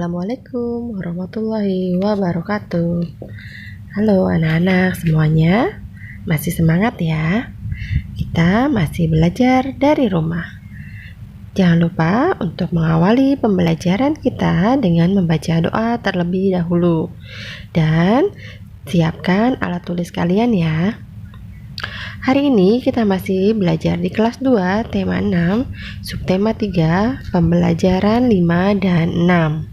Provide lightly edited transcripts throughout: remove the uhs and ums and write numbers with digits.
Assalamualaikum warahmatullahi wabarakatuh. Halo anak-anak semuanya, masih semangat ya? Kita masih belajar dari rumah. Jangan lupa untuk mengawali pembelajaran kita dengan membaca doa terlebih dahulu. Dan siapkan alat tulis kalian ya. Hari ini kita masih belajar di kelas 2, tema 6, subtema 3, pembelajaran 5 dan 6.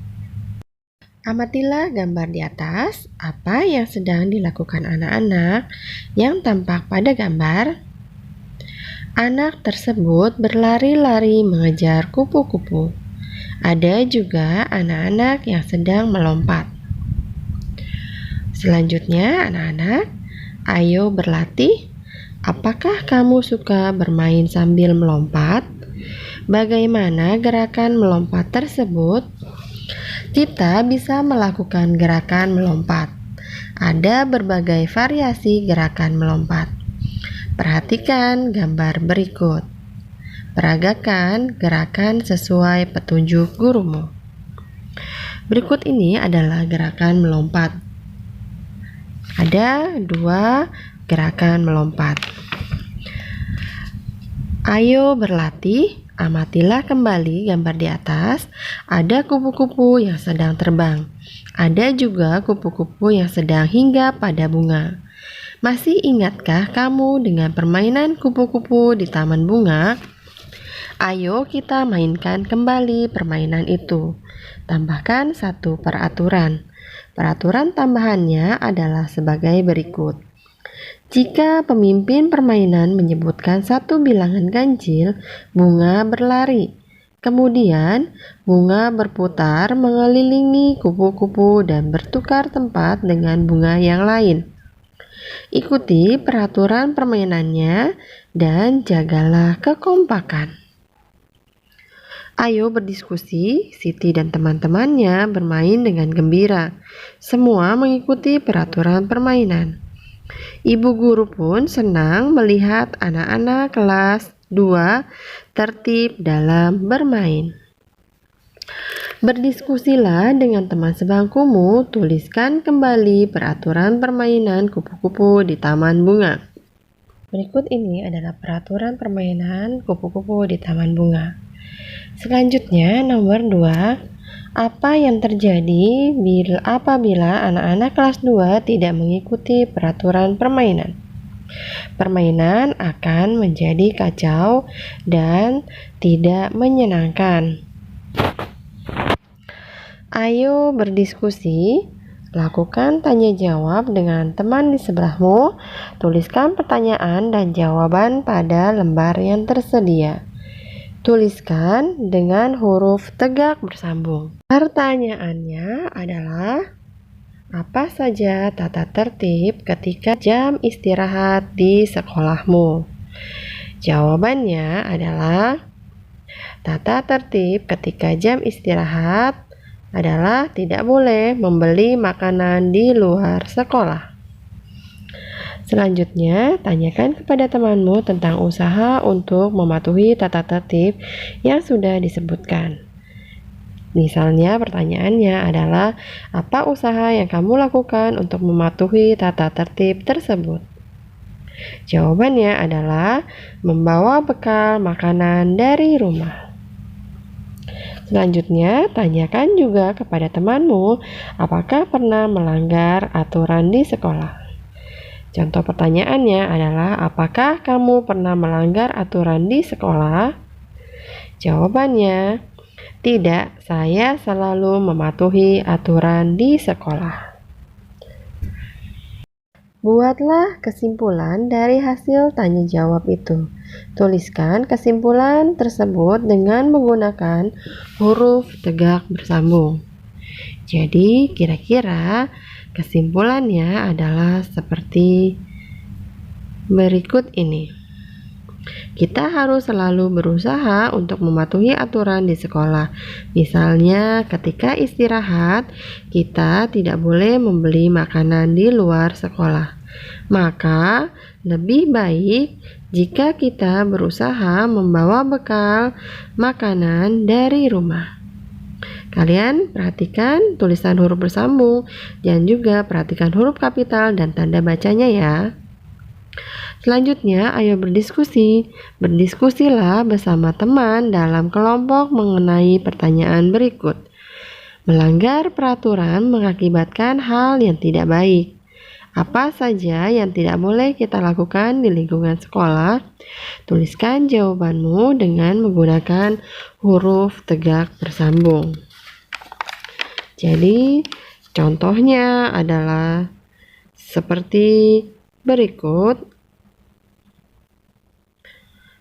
Amatilah gambar di atas, apa yang sedang dilakukan anak-anak yang tampak pada gambar. Anak tersebut berlari-lari mengejar kupu-kupu. Ada juga anak-anak yang sedang melompat. Selanjutnya, anak-anak, ayo berlatih. Apakah kamu suka bermain sambil melompat? Bagaimana gerakan melompat tersebut? Kita bisa melakukan gerakan melompat. Ada berbagai variasi gerakan melompat. Perhatikan gambar berikut. Peragakan gerakan sesuai petunjuk gurumu. Berikut ini adalah gerakan melompat. Ada 2 gerakan melompat. Ayo berlatih, amatilah kembali gambar di atas. Ada kupu-kupu yang sedang terbang. Ada juga kupu-kupu yang sedang hinggap pada bunga. Masih ingatkah kamu dengan permainan kupu-kupu di taman bunga? Ayo kita mainkan kembali permainan itu. Tambahkan 1 peraturan. Peraturan tambahannya adalah sebagai berikut. Jika pemimpin permainan menyebutkan 1 bilangan ganjil, bunga berlari. Kemudian, bunga berputar mengelilingi kupu-kupu dan bertukar tempat dengan bunga yang lain. Ikuti peraturan permainannya dan jagalah kekompakan. Ayo berdiskusi, Siti dan teman-temannya bermain dengan gembira. Semua mengikuti peraturan permainan. Ibu guru pun senang melihat anak-anak kelas 2 tertib dalam bermain. Berdiskusilah dengan teman sebangkumu, tuliskan kembali peraturan permainan kupu-kupu di taman bunga. Berikut ini adalah peraturan permainan kupu-kupu di taman bunga. Selanjutnya, nomor 2. Apa yang terjadi apabila anak-anak kelas 2 tidak mengikuti peraturan permainan? Permainan akan menjadi kacau dan tidak menyenangkan. Ayo berdiskusi, lakukan tanya jawab dengan teman di sebelahmu, tuliskan pertanyaan dan jawaban pada lembar yang tersedia. Tuliskan dengan huruf tegak bersambung. Pertanyaannya adalah, apa saja tata tertib ketika jam istirahat di sekolahmu? Jawabannya adalah, tata tertib ketika jam istirahat adalah tidak boleh membeli makanan di luar sekolah. Selanjutnya, tanyakan kepada temanmu tentang usaha untuk mematuhi tata tertib yang sudah disebutkan. Misalnya, pertanyaannya adalah, apa usaha yang kamu lakukan untuk mematuhi tata tertib tersebut? Jawabannya adalah membawa bekal makanan dari rumah. Selanjutnya, tanyakan juga kepada temanmu, apakah pernah melanggar aturan di sekolah? Contoh pertanyaannya adalah, apakah kamu pernah melanggar aturan di sekolah? Jawabannya, tidak, saya selalu mematuhi aturan di sekolah. Buatlah kesimpulan dari hasil tanya jawab itu. Tuliskan kesimpulan tersebut dengan menggunakan huruf tegak bersambung. Jadi, kira-kira kesimpulannya adalah seperti berikut ini. Kita harus selalu berusaha untuk mematuhi aturan di sekolah. Misalnya, ketika istirahat, kita tidak boleh membeli makanan di luar sekolah. Maka, lebih baik jika kita berusaha membawa bekal makanan dari rumah. Kalian perhatikan tulisan huruf bersambung dan juga perhatikan huruf kapital dan tanda bacanya ya. Selanjutnya, ayo berdiskusi. Berdiskusilah bersama teman dalam kelompok mengenai pertanyaan berikut. Melanggar peraturan mengakibatkan hal yang tidak baik. Apa saja yang tidak boleh kita lakukan di lingkungan sekolah? Tuliskan jawabanmu dengan menggunakan huruf tegak bersambung. Jadi, contohnya adalah seperti berikut.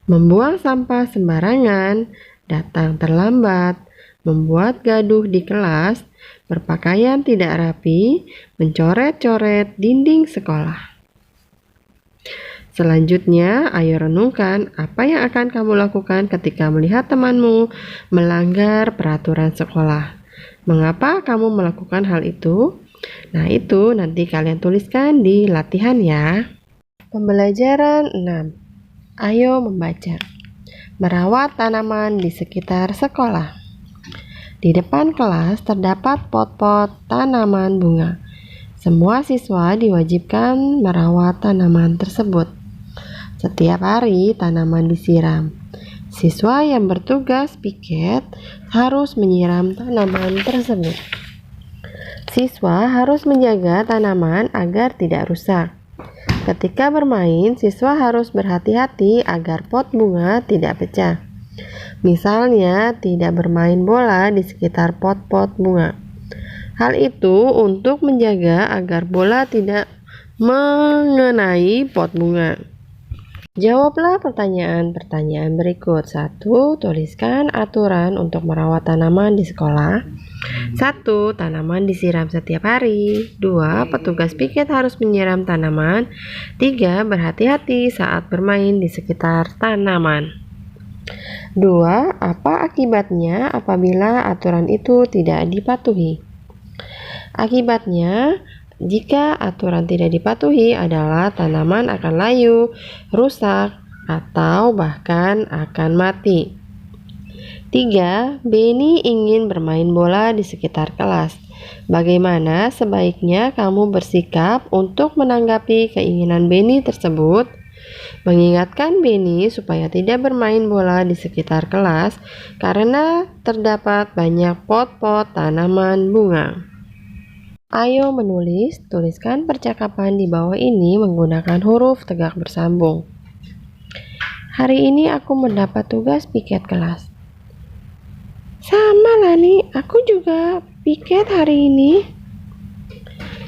Membuang sampah sembarangan, datang terlambat, membuat gaduh di kelas, berpakaian tidak rapi, mencoret-coret dinding sekolah. Selanjutnya, ayo renungkan apa yang akan kamu lakukan ketika melihat temanmu melanggar peraturan sekolah. Mengapa kamu melakukan hal itu? Nah, itu nanti kalian tuliskan di latihan ya. Pembelajaran 6. Ayo membaca. Merawat tanaman di sekitar sekolah. Di depan kelas terdapat pot-pot tanaman bunga. Semua siswa diwajibkan merawat tanaman tersebut. Setiap hari tanaman disiram. Siswa yang bertugas piket harus menyiram tanaman tersebut. Siswa harus menjaga tanaman agar tidak rusak. Ketika bermain, siswa harus berhati-hati agar pot bunga tidak pecah. Misalnya, tidak bermain bola di sekitar pot-pot bunga. Hal itu untuk menjaga agar bola tidak mengenai pot bunga. Jawablah pertanyaan-pertanyaan berikut. 1. Tuliskan aturan untuk merawat tanaman di sekolah. 1. Tanaman disiram setiap hari. 2. Petugas piket harus menyiram tanaman. 3. Berhati-hati saat bermain di sekitar tanaman. 2. Apa akibatnya apabila aturan itu tidak dipatuhi? Akibatnya, jika aturan tidak dipatuhi adalah tanaman akan layu, rusak, atau bahkan akan mati. 3. Benny ingin bermain bola di sekitar kelas. Bagaimana sebaiknya kamu bersikap untuk menanggapi keinginan Benny tersebut? Mengingatkan Benny supaya tidak bermain bola di sekitar kelas karena terdapat banyak pot-pot tanaman bunga. Ayo menulis, tuliskan percakapan di bawah ini menggunakan huruf tegak bersambung. Hari ini aku mendapat tugas piket kelas. Sama Lani, aku juga piket hari ini.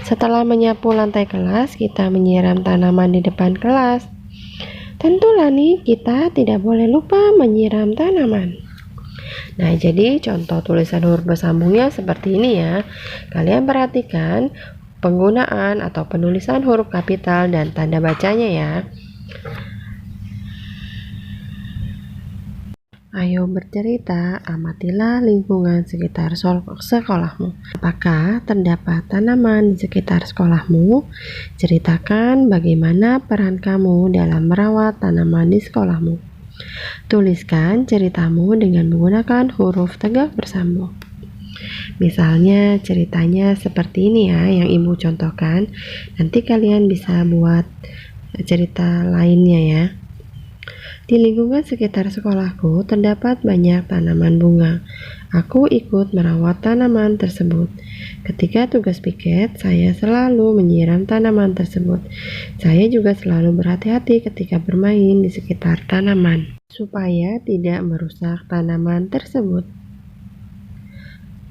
Setelah menyapu lantai kelas, kita menyiram tanaman di depan kelas. Tentu Lani, kita tidak boleh lupa menyiram tanaman. Nah, jadi contoh tulisan huruf bersambungnya seperti ini ya. Kalian perhatikan penggunaan atau penulisan huruf kapital dan tanda bacanya ya. Ayo bercerita, amatilah lingkungan sekitar sekolahmu. Apakah terdapat tanaman di sekitar sekolahmu? Ceritakan bagaimana peran kamu dalam merawat tanaman di sekolahmu. Tuliskan ceritamu dengan menggunakan huruf tegak bersambung. Misalnya ceritanya seperti ini ya yang ibu contohkan. Nanti kalian bisa buat cerita lainnya ya. Di lingkungan sekitar sekolahku terdapat banyak tanaman bunga. Aku ikut merawat tanaman tersebut. Ketika tugas piket, saya selalu menyiram tanaman tersebut. Saya juga selalu berhati-hati ketika bermain di sekitar tanaman, supaya tidak merusak tanaman tersebut.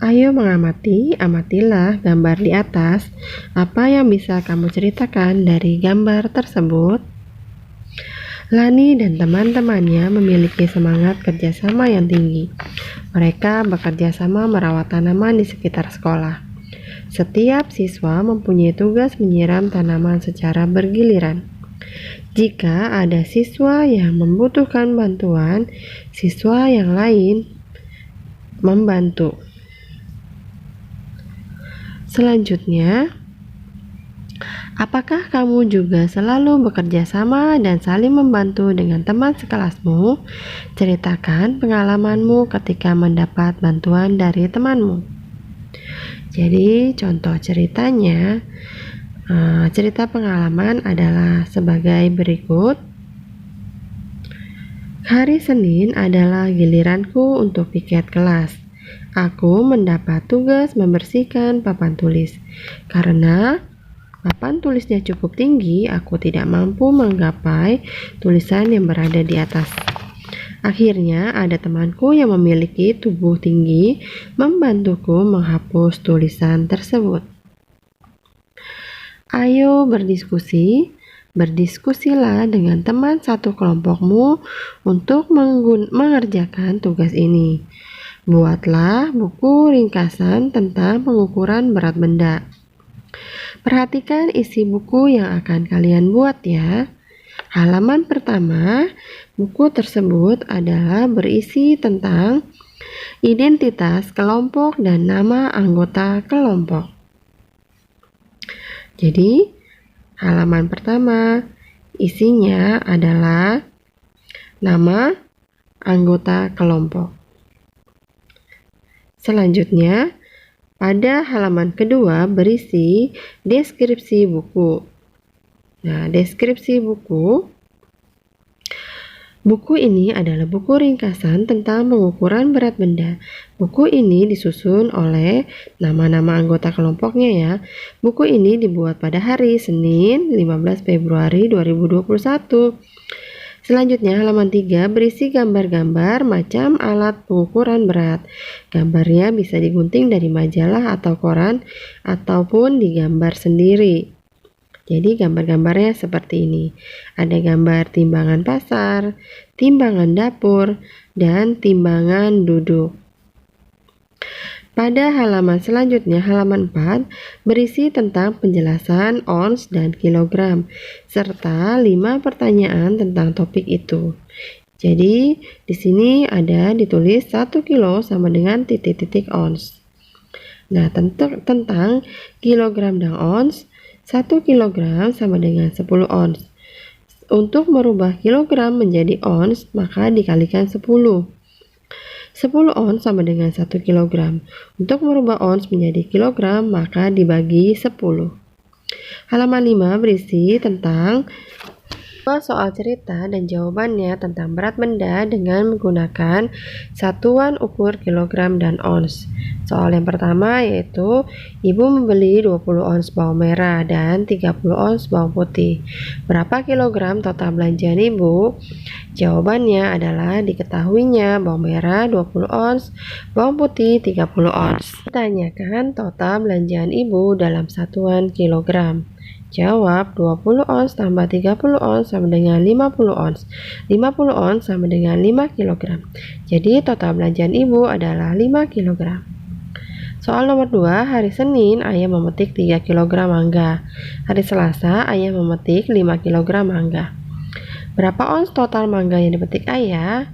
Ayo mengamati, amatilah gambar di atas. Apa yang bisa kamu ceritakan dari gambar tersebut? Lani dan teman-temannya memiliki semangat kerjasama yang tinggi. Mereka bekerja sama merawat tanaman di sekitar sekolah. Setiap siswa mempunyai tugas menyiram tanaman secara bergiliran. Jika ada siswa yang membutuhkan bantuan, siswa yang lain membantu. Selanjutnya, Apakah kamu juga selalu bekerja sama dan saling membantu dengan teman sekelasmu? Ceritakan pengalamanmu ketika mendapat bantuan dari temanmu. Jadi, contoh ceritanya, cerita pengalaman adalah sebagai berikut. Hari Senin adalah giliranku untuk piket kelas. Aku mendapat tugas membersihkan papan tulis. Karena papan tulisnya cukup tinggi, aku tidak mampu menggapai tulisan yang berada di atas. Akhirnya ada temanku yang memiliki tubuh tinggi membantuku menghapus tulisan tersebut. Ayo berdiskusi. Berdiskusilah dengan teman satu kelompokmu untuk mengerjakan tugas ini. Buatlah buku ringkasan tentang pengukuran berat benda. Perhatikan isi buku yang akan kalian buat ya. Halaman pertama, buku tersebut adalah berisi tentang identitas kelompok dan nama anggota kelompok. Jadi, halaman pertama isinya adalah nama anggota kelompok. Selanjutnya, pada halaman kedua berisi deskripsi buku. Nah, deskripsi buku ini adalah buku ringkasan tentang pengukuran berat benda. Buku ini disusun oleh nama-nama anggota kelompoknya ya. Buku ini dibuat pada hari Senin 15 Februari 2021. Selanjutnya halaman 3 berisi gambar-gambar macam alat pengukuran berat. Gambarnya bisa digunting dari majalah atau koran ataupun digambar sendiri. Jadi gambar-gambarnya seperti ini. Ada gambar timbangan pasar, timbangan dapur, dan timbangan duduk. Pada halaman selanjutnya, halaman 4, berisi tentang penjelasan ons dan kilogram, serta 5 pertanyaan tentang topik itu. Jadi, di sini ada ditulis 1 kilo sama dengan titik-titik ons. Nah, tentang kilogram dan ons, 1 kilogram sama dengan 10 ons. Untuk merubah kilogram menjadi ons, maka dikalikan 10. 10 ons sama dengan 1 kilogram. Untuk merubah ons menjadi kilogram, maka dibagi 10. Halaman 5 berisi tentang soal cerita dan jawabannya tentang berat benda dengan menggunakan satuan ukur kilogram dan ons. Soal yang pertama yaitu, ibu membeli 20 ons bawang merah dan 30 ons bawang putih. Berapa kilogram total belanjaan ibu? Jawabannya adalah diketahuinya bawang merah 20 ons, bawang putih 30 ons. Ditanyakan total belanjaan ibu dalam satuan kilogram. Jawab 20 ons tambah 30 ons sama dengan 50 ons. 50 ons sama dengan 5 kg. Jadi total belanjaan ibu adalah 5 kg. Soal nomor 2, hari Senin ayah memetik 3 kg mangga. Hari Selasa ayah memetik 5 kg mangga. Berapa ons total mangga yang dipetik ayah?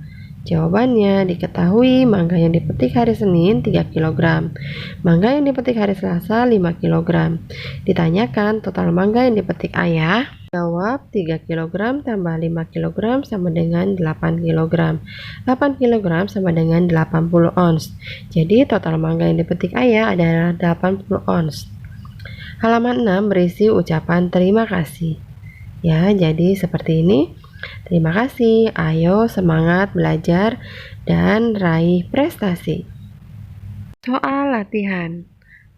Jawabannya diketahui mangga yang dipetik hari Senin 3 kg. Mangga yang dipetik hari Selasa 5 kg. Ditanyakan total mangga yang dipetik ayah. Jawab 3 kg tambah 5 kg sama dengan 8 kg. 8 kg sama dengan 80 ons. Jadi total mangga yang dipetik ayah adalah 80 ons. Halaman 6 berisi ucapan terima kasih. Ya, jadi seperti ini. Terima kasih, ayo semangat belajar dan raih prestasi. Soal latihan.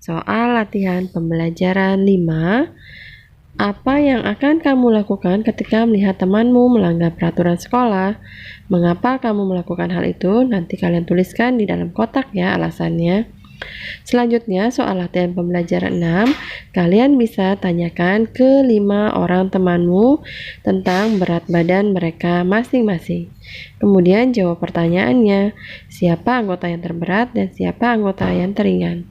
Soal latihan pembelajaran 5. Apa yang akan kamu lakukan ketika melihat temanmu melanggar peraturan sekolah? Mengapa kamu melakukan hal itu? Nanti kalian tuliskan di dalam kotak ya alasannya. Selanjutnya soal latihan pembelajaran 6, kalian bisa tanyakan ke 5 orang temanmu tentang berat badan mereka masing-masing. Kemudian jawab pertanyaannya, siapa anggota yang terberat dan siapa anggota yang teringan.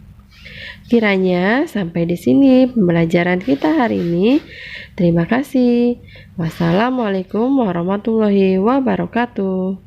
Kiranya sampai di sini pembelajaran kita hari ini. Terima kasih. Wassalamualaikum warahmatullahi wabarakatuh.